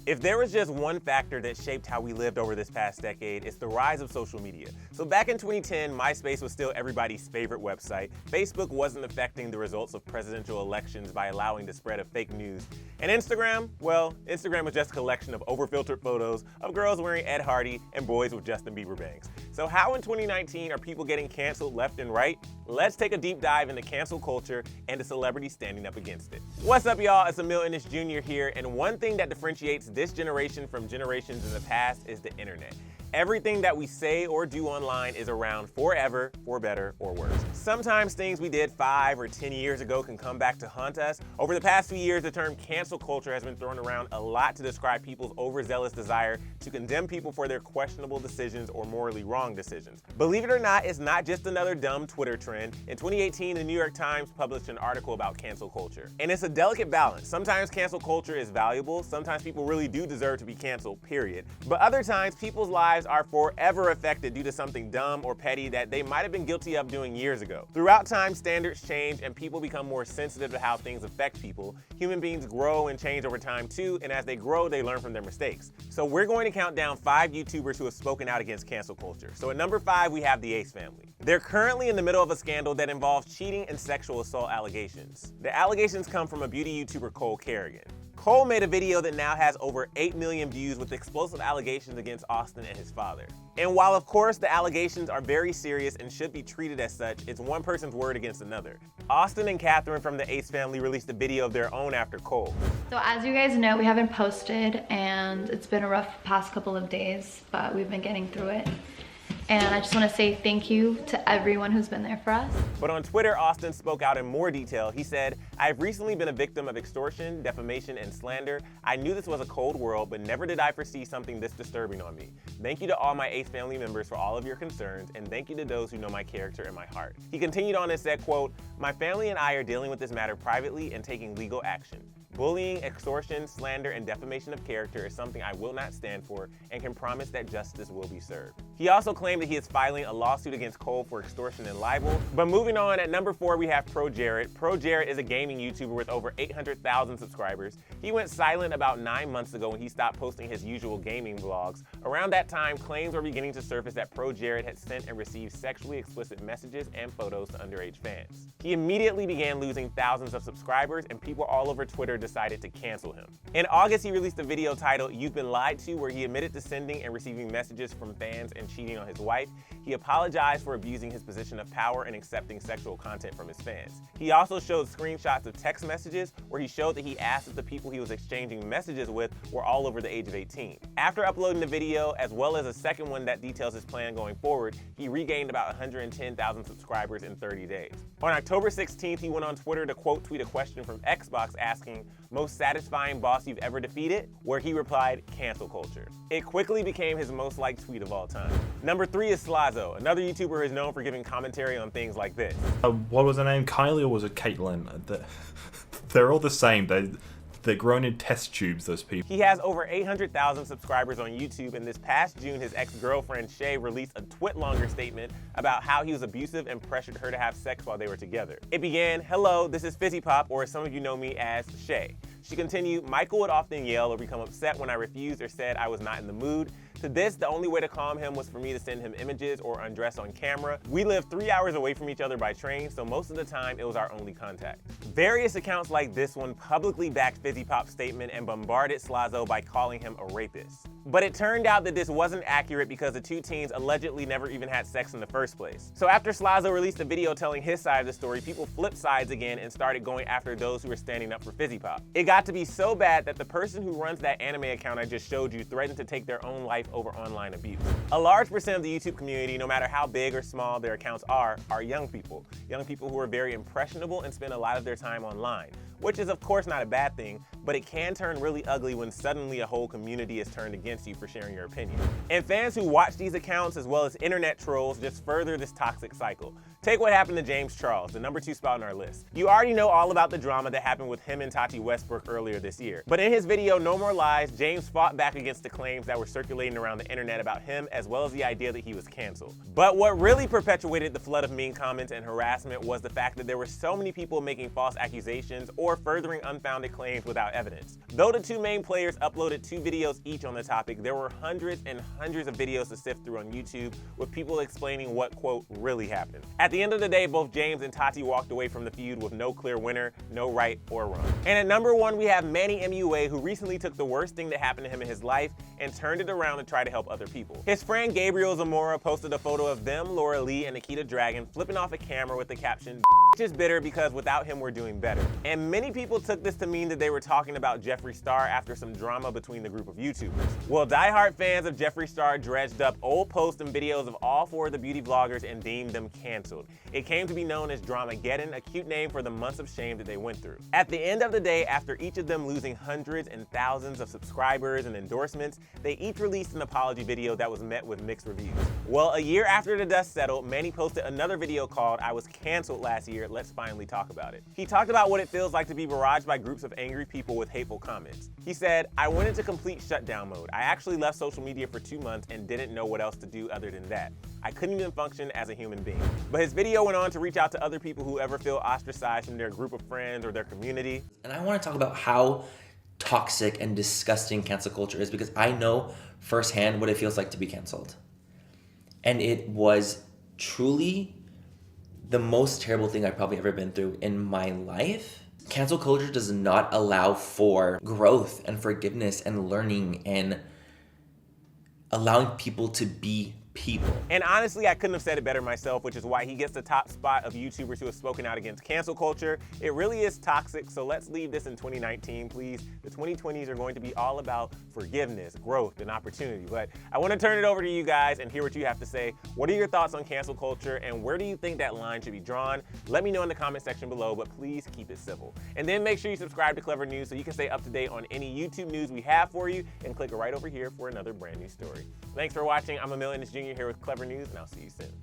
If there was just one factor that shaped how we lived over this past decade, it's the rise of social media. So back in 2010, MySpace was still everybody's favorite website. Facebook wasn't affecting the results of presidential elections by allowing the spread of fake news. And Instagram? Well, Instagram was just a collection of overfiltered photos of girls wearing Ed Hardy and boys with Justin Bieber bangs. So how in 2019 are people getting canceled left and right? Let's take a deep dive into cancel culture and the celebrities standing up against it. What's up, y'all? It's Emil Ennis Jr. here, and one thing that differentiates this generation from generations in the past is the internet. Everything that we say or do online is around forever, for better or worse. Sometimes things we did 5 or 10 years ago can come back to haunt us. Over the past few years, the term cancel culture has been thrown around a lot to describe people's overzealous desire to condemn people for their questionable decisions or morally wrong decisions. Believe it or not, it's not just another dumb Twitter trend. In 2018, the New York Times published an article about cancel culture. And it's a delicate balance. Sometimes cancel culture is valuable. Sometimes people really do deserve to be canceled, period. But other times, people's lives are forever affected due to something dumb or petty that they might have been guilty of doing years ago. Throughout time, standards change and people become more sensitive to how things affect people. Human beings grow and change over time too, and as they grow, they learn from their mistakes. So we're going to count down 5 YouTubers who have spoken out against cancel culture. So at number 5, we have the Ace family. They're currently in the middle of a scandal that involves cheating and sexual assault allegations. The allegations come from a beauty YouTuber, Cole Kerrigan. Cole made a video that now has over 8 million views with explosive allegations against Austin and his father. And while of course the allegations are very serious and should be treated as such, it's one person's word against another. Austin and Catherine from the Ace family released a video of their own after Cole. So as you guys know, we haven't posted and it's been a rough past couple of days, but we've been getting through it. And I just want to say thank you to everyone who's been there for us. But on Twitter, Austin spoke out in more detail. He said, "I've recently been a victim of extortion, defamation, and slander. I knew this was a cold world, but never did I foresee something this disturbing on me. Thank you to all my Ace family members for all of your concerns, and thank you to those who know my character and my heart." He continued on and said, quote, "My family and I are dealing with this matter privately and taking legal action. Bullying, extortion, slander, and defamation of character is something I will not stand for and can promise that justice will be served." He also claimed that he is filing a lawsuit against Cole for extortion and libel. But moving on, at number 4, we have Pro Jarrod. Pro Jarrod is a gaming YouTuber with over 800,000 subscribers. He went silent about 9 months ago when he stopped posting his usual gaming vlogs. Around that time, claims were beginning to surface that Pro Jarrod had sent and received sexually explicit messages and photos to underage fans. He immediately began losing thousands of subscribers, and people all over Twitter decided to cancel him. In August, he released a video titled "You've Been Lied To," where he admitted to sending and receiving messages from fans and cheating on his wife. He apologized for abusing his position of power and accepting sexual content from his fans. He also showed screenshots of text messages where he showed that he asked if the people he was exchanging messages with were all over the age of 18. After uploading the video, as well as a second one that details his plan going forward, he regained about 110,000 subscribers in 30 days. On October 16th, he went on Twitter to quote tweet a question from Xbox asking, "Most satisfying boss you've ever defeated?" where he replied, "Cancel culture." It quickly became his most liked tweet of all time. Number 3 is Lazo, another YouTuber who is known for giving commentary on things like this. What was her name? Kylie or was it Caitlyn? They're all the same. They're grown in test tubes, those people. He has over 800,000 subscribers on YouTube, and this past June, his ex-girlfriend Shay released a twit-longer statement about how he was abusive and pressured her to have sex while they were together. It began, "Hello, this is Fizzy Pop, or as some of you know me as Shay." She continued, "Michael would often yell or become upset when I refused or said I was not in the mood. To this, the only way to calm him was for me to send him images or undress on camera. We live 3 hours away from each other by train, so most of the time it was our only contact." Various accounts like this one publicly backed Fizzy Pop's statement and bombarded Lazo by calling him a rapist. But it turned out that this wasn't accurate because the two teens allegedly never even had sex in the first place. So after Lazo released a video telling his side of the story, people flipped sides again and started going after those who were standing up for Fizzy Pop. It got to be so bad that the person who runs that anime account I just showed you threatened to take their own life over online abuse. A large percent of the YouTube community, no matter how big or small their accounts are young people. Young people who are very impressionable and spend a lot of their time online, which is of course not a bad thing, but it can turn really ugly when suddenly a whole community is turned against you for sharing your opinion. And fans who watch these accounts, as well as internet trolls, just further this toxic cycle. Take what happened to James Charles, the number 2 spot on our list. You already know all about the drama that happened with him and Tati Westbrook earlier this year. But in his video, No More Lies, James fought back against the claims that were circulating around the internet about him, as well as the idea that he was canceled. But what really perpetuated the flood of mean comments and harassment was the fact that there were so many people making false accusations or or furthering unfounded claims without evidence. Though the two main players uploaded 2 videos each on the topic, there were hundreds and hundreds of videos to sift through on YouTube with people explaining what, quote, really happened. At the end of the day, both James and Tati walked away from the feud with no clear winner, no right or wrong. And at number 1, we have Manny Mua, who recently took the worst thing that happened to him in his life and turned it around to try to help other people. His friend Gabriel Zamora posted a photo of them, Laura Lee, and Nikita Dragon flipping off a camera with the caption, "Is bitter because without him we're doing better." And many people took this to mean that they were talking about Jeffree Star after some drama between the group of YouTubers. Well, diehard fans of Jeffree Star dredged up old posts and videos of all 4 of the beauty vloggers and deemed them canceled. It came to be known as Dramageddon, a cute name for the months of shame that they went through. At the end of the day, after each of them losing hundreds and thousands of subscribers and endorsements, they each released an apology video that was met with mixed reviews. Well, a year after the dust settled, Manny posted another video called "I Was Canceled Last Year, Let's Finally Talk About It." He talked about what it feels like to be barraged by groups of angry people with hateful comments. He said, "I went into complete shutdown mode. I actually left social media for 2 months and didn't know what else to do other than that. I couldn't even function as a human being." But his video went on to reach out to other people who ever feel ostracized from their group of friends or their community. And I want to talk about how toxic and disgusting cancel culture is, because I know firsthand what it feels like to be canceled. And it was truly the most terrible thing I've probably ever been through in my life. Cancel culture does not allow for growth and forgiveness and learning and allowing people to be people. And honestly, I couldn't have said it better myself, which is why he gets the top spot of YouTubers who have spoken out against cancel culture. It really is toxic, so let's leave this in 2019, please. The 2020s are going to be all about forgiveness, growth, and opportunity. But I want to turn it over to you guys and hear what you have to say. What are your thoughts on cancel culture, and where do you think that line should be drawn? Let me know in the comment section below, but please keep it civil. And then make sure you subscribe to Clevver News so you can stay up to date on any YouTube news we have for you, and click right over here for another brand new story. Thanks for watching. I'm Emil Ennis Jr. here with Clevver News, and I'll see you soon.